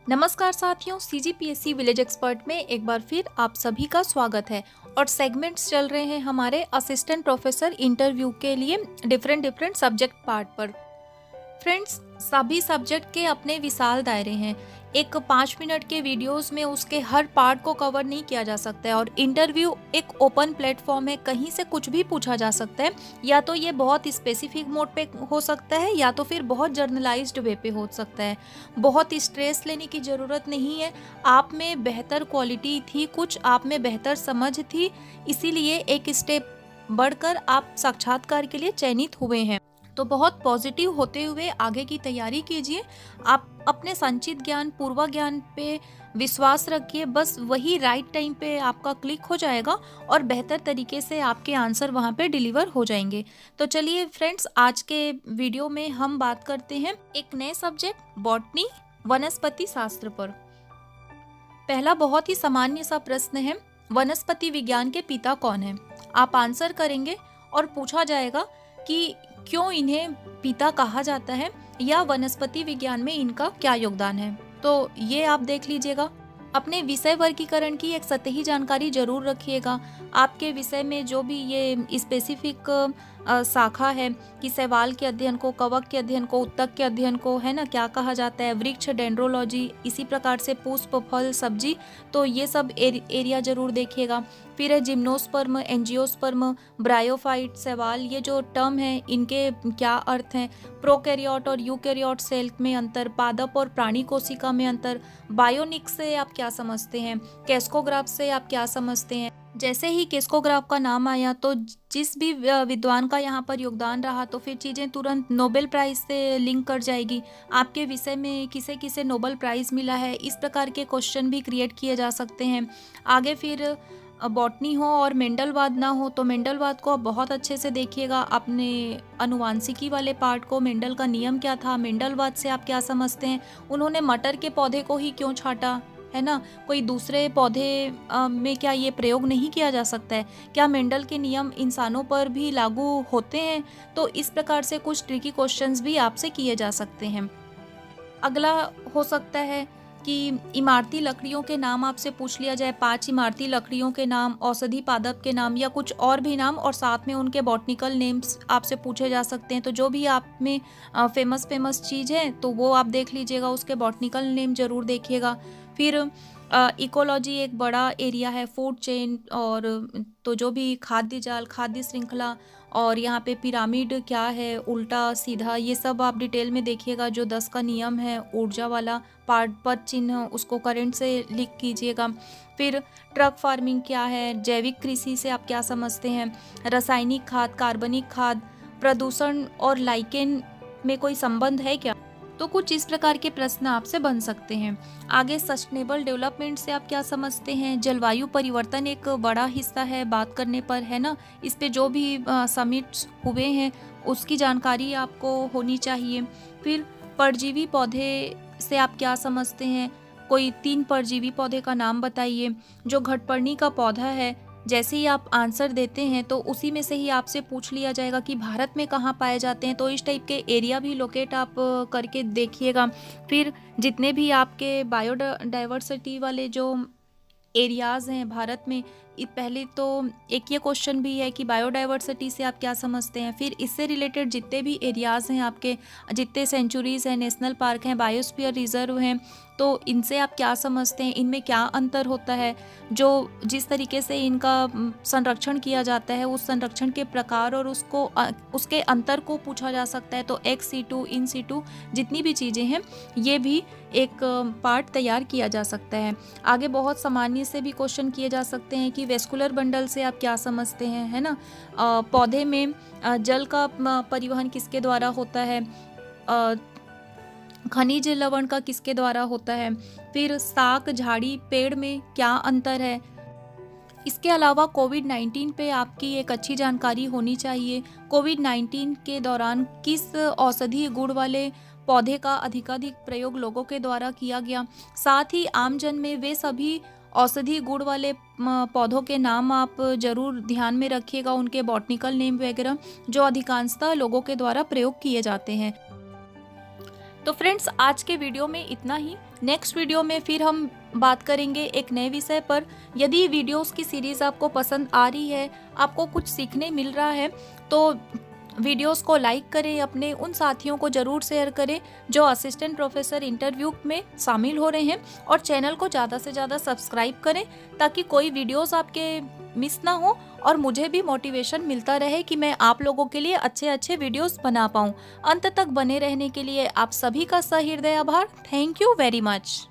नमस्कार साथियों, CGPSC village expert में एक बार फिर आप सभी का स्वागत है। और सेगमेंट्स चल रहे हैं हमारे असिस्टेंट प्रोफेसर इंटरव्यू के लिए डिफरेंट सब्जेक्ट पार्ट पर। फ्रेंड्स, सभी सब्जेक्ट के अपने विशाल दायरे हैं। एक 5 मिनट के वीडियोस में उसके हर पार्ट को कवर नहीं किया जा सकता है। और इंटरव्यू एक ओपन प्लेटफॉर्म है, कहीं से कुछ भी पूछा जा सकता है। या तो ये बहुत स्पेसिफिक मोड पे हो सकता है या तो फिर बहुत जर्नलाइज्ड वे पे हो सकता है। बहुत स्ट्रेस लेने की ज़रूरत नहीं है। आप में बेहतर क्वालिटी थी, कुछ आप में बेहतर समझ थी, इसीलिए एक स्टेप बढ़कर आप साक्षात्कार के लिए चयनित हुए हैं। तो बहुत पॉजिटिव होते हुए आगे की तैयारी कीजिए। आप अपने संचित ज्ञान, पूर्व ज्ञान पे विश्वास रखिए। बस वही राइट टाइम पे आपका क्लिक हो जाएगा और बेहतर तरीके से आपके आंसर वहाँ पे डिलीवर हो जाएंगे। तो चलिए फ्रेंड्स, आज के वीडियो में हम बात करते हैं एक नए सब्जेक्ट बॉटनी, वनस्पति शास्त्र पर। पहला बहुत ही सामान्य सा प्रश्न है, वनस्पति विज्ञान के पिता कौन हैं? आप आंसर करेंगे और पूछा जाएगा कि क्यों इन्हें पिता कहा जाता है या वनस्पति विज्ञान में इनका क्या योगदान है। तो ये आप देख लीजिएगा। अपने विषय वर्गीकरण की एक सतही जानकारी जरूर रखिएगा। आपके विषय में जो भी ये स्पेसिफिक शाखा है कि शैवाल के अध्ययन को, कवक के अध्ययन को, उत्तक के अध्ययन को, है ना, क्या कहा जाता है, वृक्ष, डेंड्रोलॉजी, इसी प्रकार से पुष्प, फल, सब्जी, तो ये सब एरिया जरूर देखिएगा। फिर है जिम्नोस्पर्म, एंजियोस्पर्म, ब्रायोफाइट, शैवाल, ये जो टर्म है इनके क्या अर्थ हैं, प्रोकैरियोट और यूकैरियोट सेल में अंतर, पादप और प्राणी कोशिका में अंतर, बायोनिक से आप क्या समझते हैं, कैस्कोग्राफ से आप क्या समझते हैं। जैसे ही कैस्कोग्राफ का नाम आया तो जिस भी विद्वान का यहाँ पर योगदान रहा तो फिर चीज़ें तुरंत नोबेल प्राइज़ से लिंक कर जाएगी। आपके विषय में किसे किसे नोबेल प्राइज़ मिला है, इस प्रकार के क्वेश्चन भी क्रिएट किए जा सकते हैं। आगे फिर बॉटनी हो और मेंडलवाद ना हो तो मेंडलवाद को आप बहुत अच्छे से देखिएगा। अपने अनुवांशिकी वाले पार्ट को, मेंडल का नियम क्या था, मेंडलवाद से आप क्या समझते हैं, उन्होंने मटर के पौधे को ही क्यों छांटा, है ना, कोई दूसरे पौधे में क्या ये प्रयोग नहीं किया जा सकता है, क्या मेंडल के नियम इंसानों पर भी लागू होते हैं। तो इस प्रकार से कुछ ट्रिकी क्वेश्चंस भी आपसे किए जा सकते हैं। अगला हो सकता है कि इमारती लकड़ियों के नाम आपसे पूछ लिया जाए, 5 इमारती लकड़ियों के नाम, औषधि पादप के नाम या कुछ और भी नाम, और साथ में उनके बॉटनिकल नेम्स आपसे पूछे जा सकते हैं। तो जो भी आप में फेमस चीज़ है तो वो आप देख लीजिएगा, उसके बॉटनिकल नेम जरूर देखिएगा। फिर इकोलॉजी एक बड़ा एरिया है, फूड चेन, और तो जो भी खाद्य जाल, खाद्य श्रृंखला, और यहाँ पे पिरामिड क्या है, उल्टा सीधा, ये सब आप डिटेल में देखिएगा। जो 10 का नियम है, ऊर्जा वाला पार्ट, पद चिन्ह, उसको करंट से लिख कीजिएगा। फिर ट्रक फार्मिंग क्या है, जैविक कृषि से आप क्या समझते हैं, रासायनिक खाद, कार्बनिक खाद, प्रदूषण और लाइकेन में कोई संबंध है क्या। तो कुछ इस प्रकार के प्रश्न आपसे बन सकते हैं। आगे सस्टेनेबल डेवलपमेंट से आप क्या समझते हैं, जलवायु परिवर्तन एक बड़ा हिस्सा है बात करने पर, है ना, इस पे जो भी समिट्स हुए हैं उसकी जानकारी आपको होनी चाहिए। फिर परजीवी पौधे से आप क्या समझते हैं, कोई 3 परजीवी पौधे का नाम बताइए। जो घटपर्णी का पौधा है, जैसे ही आप आंसर देते हैं तो उसी में से ही आपसे पूछ लिया जाएगा कि भारत में कहाँ पाए जाते हैं। तो इस टाइप के एरिया भी लोकेट आप करके देखिएगा। फिर जितने भी आपके बायोडाइवर्सिटी वाले जो एरियाज़ हैं भारत में, पहले तो एक ये क्वेश्चन भी है कि बायोडाइवर्सिटी से आप क्या समझते हैं। फिर इससे रिलेटेड जितने भी एरियाज़ हैं आपके, जितने सेंचुरीज़ हैं, नेशनल पार्क हैं, बायोस्फीयर रिजर्व हैं, तो इनसे आप क्या समझते हैं, इनमें क्या अंतर होता है, जो जिस तरीके से इनका संरक्षण किया जाता है, उस संरक्षण के प्रकार और उसके अंतर को पूछा जा सकता है। तो एक्स सीटू, इन सीटू, जितनी भी चीज़ें हैं ये भी एक पार्ट तैयार किया जा सकता है। आगे बहुत सामान्य से भी क्वेश्चन किए जा सकते हैं कि वेस्कुलर बंडल से आप क्या समझते हैं, है ना, पौधे में जल का परिवहन किसके द्वारा होता है, खनिज लवण का किसके द्वारा होता है, फिर शाक, झाड़ी, पेड़ में क्या अंतर है। इसके अलावा कोविड-19 पे आपकी एक अच्छी जानकारी होनी चाहिए। कोविड-19 के दौरान किस औषधीय गुण वाले पौधे का अधिकाधिक प्रयोग लोगों के द्वारा किया गया। साथ ही आमजन में वे सभी औषधीय गुण वाले पौधों के नाम आप जरूर ध्यान में रखिएगा, उनके बॉटनिकल नेम वगैरह, जो अधिकांशतः लोगों के द्वारा प्रयोग किए जाते हैं। तो फ्रेंड्स, आज के वीडियो में इतना ही। नेक्स्ट वीडियो में फिर हम बात करेंगे एक नए विषय पर। यदि वीडियोस की सीरीज़ आपको पसंद आ रही है, आपको कुछ सीखने मिल रहा है, तो वीडियोस को लाइक करें, अपने उन साथियों को ज़रूर शेयर करें जो असिस्टेंट प्रोफेसर इंटरव्यू में शामिल हो रहे हैं, और चैनल को ज़्यादा से ज़्यादा सब्सक्राइब करें ताकि कोई वीडियोस आपके मिस ना हो और मुझे भी मोटिवेशन मिलता रहे कि मैं आप लोगों के लिए अच्छे अच्छे वीडियोस बना पाऊँ। अंत तक बने रहने के लिए आप सभी का सहृदय आभार। Thank you very much.